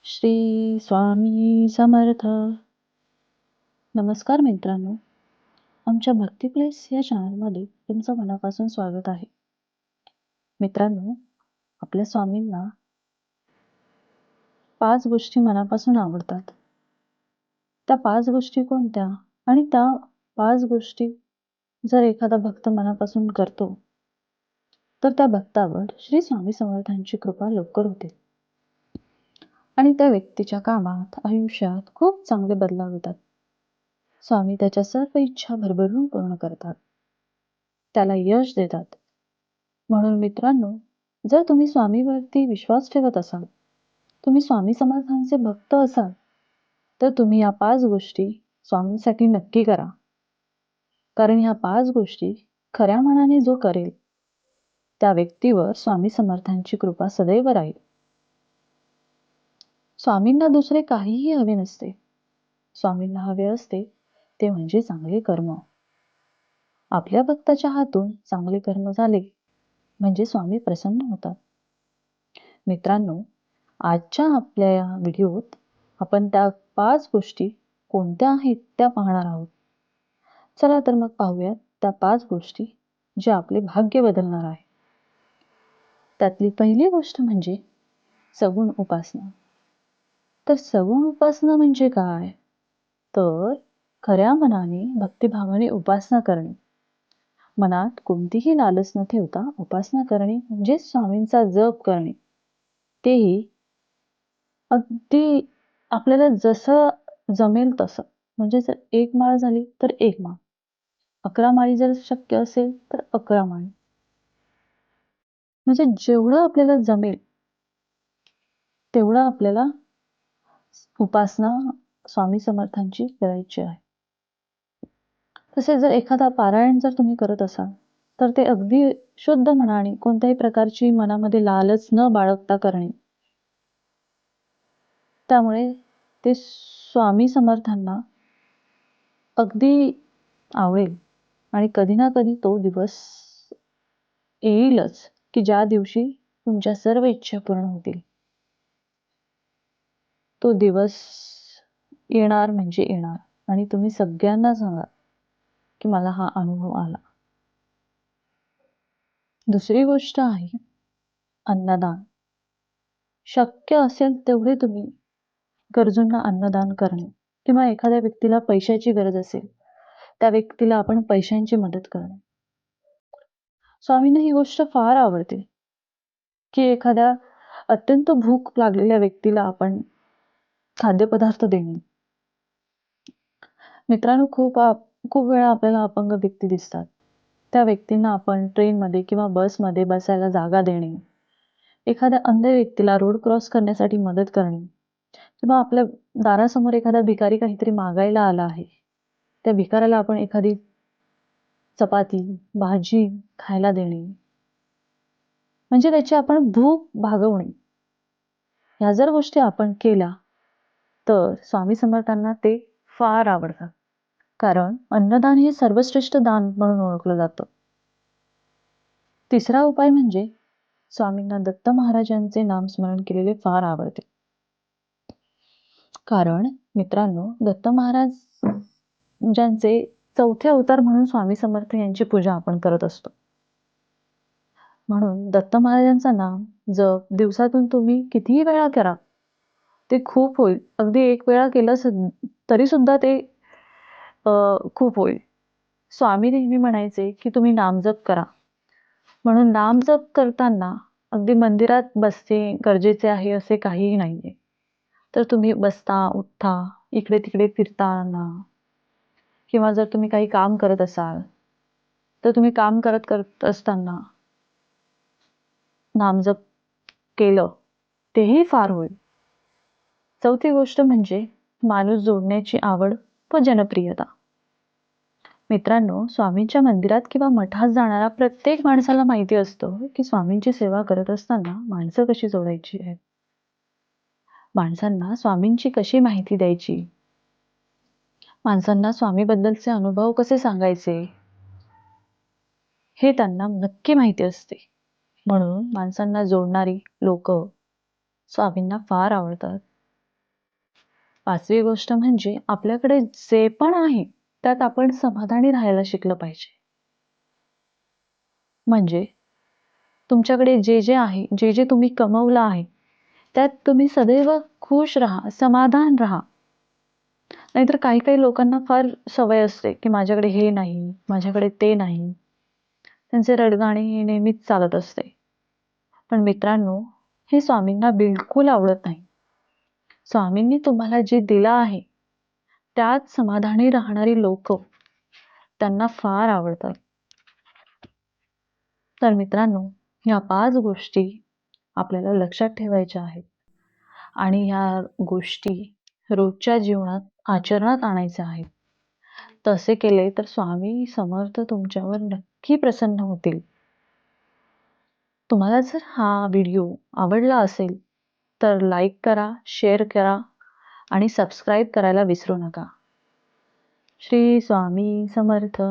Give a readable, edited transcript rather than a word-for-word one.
श्री स्वामी समर्थ. नमस्कार मित्रांनो, आमच्या भक्ती प्लेस या चॅनलमध्ये तुमचं मनापासून स्वागत आहे. मित्रांनो, आपल्या स्वामींना 5 गोष्टी मनापासून आवडतात. त्या 5 गोष्टी कोणत्या? आणि त्या 5 गोष्टी जर एखादा भक्त मनापासून करतो, तर त्या भक्तावर श्री स्वामी समर्थांची कृपा लवकर होते आणि त्या व्यक्तीच्या कामात, आयुष्यात खूप चांगले बदलाव येतात. स्वामी त्याच्या सर्व इच्छा भरभरून पूर्ण करतात. त्याला यश देतात. म्हणून मित्रांनो, जर तुम्ही स्वामीवरती विश्वास ठेवत असाल, तुम्ही स्वामी समर्थांचे भक्त असाल, तर तुम्ही या 5 गोष्टी स्वामींसाठी नक्की करा. कारण ह्या 5 गोष्टी खऱ्या मनाने जो करेल, त्या व्यक्तीवर स्वामी समर्थांची कृपा सदैव राहील. स्वामींना दुसरे काहीही हवे नसते. स्वामींना हवे असते ते म्हणजे चांगले कर्म. आपल्या भक्ताच्या हातून चांगले कर्म झाले म्हणजे स्वामी प्रसन्न होतात. मित्रांनो, आजच्या आपल्या या व्हिडिओत आपण त्या 5 गोष्टी कोणत्या आहेत त्या पाहणार आहोत. चला तर मग पाहूयात त्या 5 गोष्टी ज्या आपले भाग्य बदलणार आहे. त्यातली पहिली गोष्ट म्हणजे सगुण उपासना. तर सगुण उपासना म्हणजे काय? तर खऱ्या मनाने भक्तिभावाने उपासना करणे. मनात कोणतीही लालच न ठेवता उपासना करणे म्हणजे स्वामींचा जप करणे. तेही अगदी आपल्याला जसं जमेल तसं. म्हणजे जर 1 माळ झाली तर 1 माळ. 11 माळी जर शक्य असेल तर 11 माळी. म्हणजे जेवढं आपल्याला जमेल तेवढं आपल्याला उपासना स्वामी समर्थांची करायची आहे. तसेच जर एखादा पारायण जर तुम्ही करत असाल, तर ते अगदी शुद्ध मनाने कोणत्याही प्रकारची मनामध्ये लालच न बाळगता करणे. त्यामुळे ते स्वामी समर्थांना अगदी आवडेल आणि कधी ना कधी तो दिवस येईलच, की ज्या दिवशी तुमच्या सर्व इच्छा पूर्ण होतील. तो दिवस येणार म्हणजे येणार आणि तुम्ही सगळ्यांना सांगा, की मला हा अनुभव आला. दुसरी गोष्ट आहे अन्नदान. शक्य असेल तेवढे तुम्ही गरजूंना अन्नदान करणे किंवा एखाद्या व्यक्तीला पैशाची गरज असेल, त्या व्यक्तीला आपण पैशांची मदत करणे. स्वामींना ही गोष्ट फार आवडते, की एखाद्या अत्यंत भूक लागलेल्या व्यक्तीला आपण खाद्यपदार्थ देणे. मित्रांनो, खूप वेळा आपल्याला अपंग व्यक्ती दिसतात. त्या व्यक्तींना आपण ट्रेनमध्ये किंवा बसमध्ये बसायला जागा देणे, एखाद्या अंध व्यक्तीला रोड क्रॉस करण्यासाठी मदत करणे किंवा आपल्या दारासमोर एखादा भिकारी काहीतरी मागायला आला आहे, त्या भिकाऱ्याला आपण एखादी चपाती, भाजी खायला देणे, म्हणजे त्याची आपण भूक भागवणे. ह्या जर गोष्टी आपण केल्या, तर स्वामी समर्थांना ते फार आवडतात. कारण अन्नदान हे सर्वश्रेष्ठ दान म्हणून ओळखलं जातं. तिसरा उपाय म्हणजे स्वामींना दत्त महाराजांचे नामस्मरण केलेले फार आवडते. कारण मित्रांनो, दत्त महाराजांचे 4थे अवतार म्हणून स्वामी समर्थ यांची पूजा आपण करत असतो. म्हणून दत्त महाराजांचं नाम जप दिवसातून तुम्ही कितीही वेळा करा, ते खूप होईल. अगदी 1 वेळा केलं तरी सुद्धा ते खूप होईल. स्वामी नेहमी म्हणायचे, की तुम्ही नामजप करा. म्हणून नामजप करताना अगदी मंदिरात बसणे गरजेचे आहे असे काहीही नाहीये. तर तुम्ही बसता, उठता, इकडे-तिकडे फिरताना किंवा जर तुम्ही काही काम करत असाल, तर तुम्ही काम करत असताना नामजप केलं, तेही फार होईल. 4थी गोष्ट म्हणजे माणूस जोडण्याची आवड व जनप्रियता. मित्रांनो, स्वामींच्या मंदिरात किंवा मठात जाणाऱ्या प्रत्येक माणसाला माहिती असतं, की स्वामींची सेवा करत असताना माणसं कशी जोडायची आहेत. माणसांना स्वामींची कशी माहिती द्यायची, माणसांना स्वामीबद्दलचे अनुभव कसे सांगायचे, हे त्यांना नक्की माहिती असते. म्हणून माणसांना जोडणारी लोक स्वामींना फार आवडतात. 5वी गोष्ट म्हणजे आपल्याकडे जे पण आहे त्यात आपण समाधानी राहायला शिकलं पाहिजे. म्हणजे तुमच्याकडे जे जे आहे, जे जे तुम्ही कमवलं आहे, त्यात तुम्ही सदैव खुश राहा, समाधान राहा. नाहीतर काही काही लोकांना फार सवय असते, की माझ्याकडे हे नाही, माझ्याकडे ते नाही. त्यांचे रडगाणे नेहमीच चालत असते. पण मित्रांनो, हे स्वामींना बिलकुल आवडत नाही. स्वामींनी तुम्हाला जे दिलं आहे, त्यात समाधानी राहणारी लोक त्यांना फार आवडतात. तर मित्रांनो, ह्या 5 गोष्टी आपल्याला लक्षात ठेवायच्या आहेत आणि ह्या गोष्टी रोजच्या जीवनात आचरणात आणायच्या आहेत. तसे केले तर स्वामी समर्थ तुमच्यावर नक्की प्रसन्न होतील. तुम्हाला जर हा व्हिडिओ आवडला असेल तर लाईक करा, शेअर करा आणि सबस्क्राईब करायला विसरू नका. श्री स्वामी समर्थ.